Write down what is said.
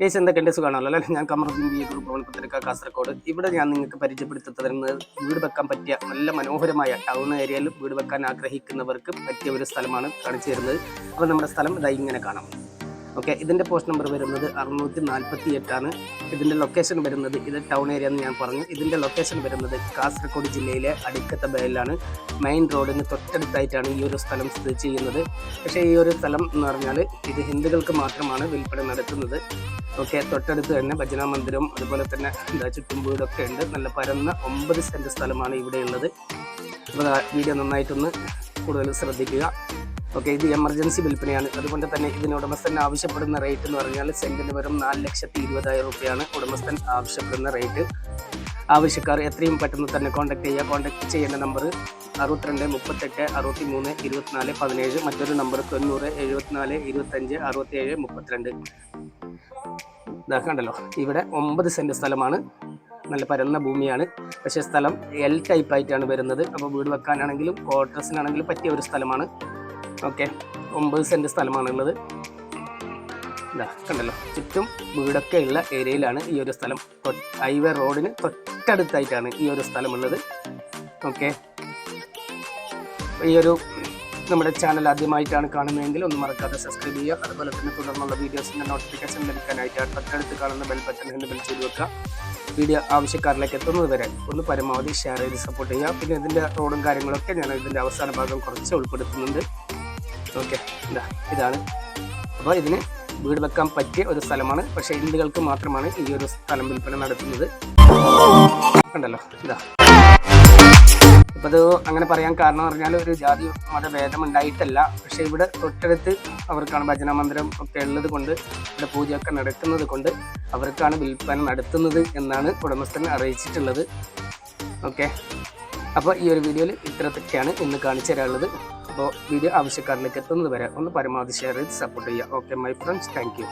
Case എന്തൊക്കെ സുഖമാണല്ലോ അല്ലേ? ഞാൻ കമറുദ്ദീൻ ബി ഗ്രൂപ്പ് പത്തനംതിട്ട കാസർഗോഡ്. ഇവിടെ ഞാൻ നിങ്ങൾക്ക് പരിചയപ്പെടുത്തി തരുന്നത് വീട് വെക്കാൻ പറ്റിയ നല്ല മനോഹരമായ ടൗൺ ഏരിയയിൽ വീട് വെക്കാൻ ആഗ്രഹിക്കുന്നവർക്ക് പറ്റിയ ഒരു സ്ഥലമാണ് കാണിച്ചു തരുന്നത്. അപ്പോൾ നമ്മുടെ സ്ഥലം ഇതായി ഇങ്ങനെ കാണാം. ഓക്കെ, ഇതിൻ്റെ പോസ്റ്റ് നമ്പർ വരുന്നത് 648 ഇതിൻ്റെ ലൊക്കേഷൻ വരുന്നത് ഇത് ടൗൺ ഏരിയ എന്ന് ഞാൻ പറഞ്ഞു. ഇതിൻ്റെ ലൊക്കേഷൻ വരുന്നത് കാസർഗോഡ് ജില്ലയിലെ അടിക്കത്ത ബേയിലാണ്. മെയിൻ റോഡിന് തൊട്ടടുത്തായിട്ടാണ് ഈ ഒരു സ്ഥലം സ്ഥിതി ചെയ്യുന്നത്. പക്ഷേ ഈ ഒരു സ്ഥലം എന്ന് പറഞ്ഞാൽ ഇത് ഹിന്ദുക്കൾക്ക് മാത്രമാണ് വിൽപ്പന നടത്തുന്നത്. ഓക്കെ, തൊട്ടടുത്ത് തന്നെ ഭജന മന്ദിരം അതുപോലെ തന്നെ ചുറ്റും വീടൊക്കെ ഉണ്ട്. നല്ല പരന്ന 9 സെൻറ്റ് സ്ഥലമാണ് ഇവിടെ ഉള്ളത്. അപ്പോൾ വീഡിയോ നന്നായിട്ടൊന്ന് കൂടുതൽ ശ്രദ്ധിക്കുക. ഓക്കെ, ഇത് എമർജൻസി വിൽപ്പനയാണ്. അതുകൊണ്ട് തന്നെ ഇതിന് ഉടമസ്ഥൻ ആവശ്യപ്പെടുന്ന റേറ്റ് എന്ന് പറഞ്ഞാൽ സെൻറ്റിന് വെറും 4,20,000 രൂപയാണ് ഉടമസ്ഥൻ ആവശ്യപ്പെടുന്ന റേറ്റ്. ആവശ്യക്കാർ എത്രയും പെട്ടെന്ന് തന്നെ കോൺടാക്ട് ചെയ്യുക. കോൺടാക്ട് ചെയ്യേണ്ട നമ്പർ 62 38 63 24 17. മറ്റൊരു നമ്പർ 90 74 25 67 32. ഇതാക്കണ്ടല്ലോ, ഇവിടെ 9 സെൻറ്റ് സ്ഥലമാണ്. നല്ല പരന്ന ഭൂമിയാണ്. പക്ഷേ സ്ഥലം എൽ ടൈപ്പ് ആയിട്ടാണ് വരുന്നത്. അപ്പോൾ വീട് വെക്കാനാണെങ്കിലും ക്വാർട്ടേഴ്സിനാണെങ്കിലും പറ്റിയ ഒരു സ്ഥലമാണ്. ഓക്കെ, 9 സെൻറ്റ് സ്ഥലമാണുള്ളത്. ഇതാ കണ്ടല്ലോ, ചുറ്റും വീടൊക്കെ ഉള്ള ഏരിയയിലാണ് ഈ ഒരു സ്ഥലം. ഹൈവേ റോഡിന് തൊട്ടടുത്തായിട്ടാണ് ഈ ഒരു സ്ഥലമുള്ളത്. ഓക്കെ, ഈ ഒരു നമ്മുടെ ചാനൽ ആദ്യമായിട്ടാണ് കാണുന്നതെങ്കിൽ ഒന്ന് മറക്കാതെ സബ്സ്ക്രൈബ് ചെയ്യുക. അതുപോലെ തന്നെ തുടർന്നുള്ള വീഡിയോസിൻ്റെ നോട്ടിഫിക്കേഷൻ ലഭിക്കാനായിട്ട് തൊട്ടടുത്ത് കാണുന്ന ബെൽ ബട്ടൺ എന്ന് ബെൽ ചെയ്ത് വെക്കുക. വീഡിയോ ആവശ്യക്കാരിലേക്ക് എത്തുന്നത് വരെ ഒന്ന് പരമാവധി ഷെയർ ചെയ്ത് സപ്പോർട്ട് ചെയ്യുക. പിന്നെ ഇതിൻ്റെ റോഡും കാര്യങ്ങളൊക്കെ ഞാൻ ഇതിൻ്റെ അവസാന ഭാഗം കുറച്ച് ഉൾപ്പെടുത്തുന്നുണ്ട്. ഓക്കെ, ഇതാണ്. അപ്പോൾ ഇതിന് വീട് വെക്കാൻ പറ്റിയ ഒരു സ്ഥലമാണ്. പക്ഷേ ഹിന്ദുക്കൾക്ക് മാത്രമാണ് ഈ ഒരു സ്ഥലം വിൽപ്പന നടത്തുന്നത്. കണ്ടല്ലോ, ഇതാ. അപ്പോൾ അത് അങ്ങനെ പറയാൻ കാരണം പറഞ്ഞാൽ ഒരു ജാതി മതഭേദം ഉണ്ടായിട്ടല്ല. പക്ഷേ ഇവിടെ തൊട്ടടുത്ത് അവർക്കാണ് ഭജന മന്ദിരം ഒക്കെ ഉള്ളത് കൊണ്ട് ഇവിടെ പൂജയൊക്കെ നടക്കുന്നത് കൊണ്ട് അവർക്കാണ് വിൽപ്പന നടത്തുന്നത് എന്നാണ് ഉടമസ്ഥൻ അറിയിച്ചിട്ടുള്ളത്. ഓക്കെ, അപ്പോൾ ഈ ഒരു വീഡിയോയിൽ ഇത്തരത്തൊക്കെയാണ് ഇന്ന് കാണിച്ചു തരാനുള്ളത്. അപ്പോൾ വീഡിയോ ആവശ്യക്കാരിലേക്ക് എത്തുന്നത് വരെ ഒന്ന് പരമാവധി ഷെയർ ചെയ്ത് സപ്പോർട്ട് ചെയ്യുക. Okay my friends, thank you.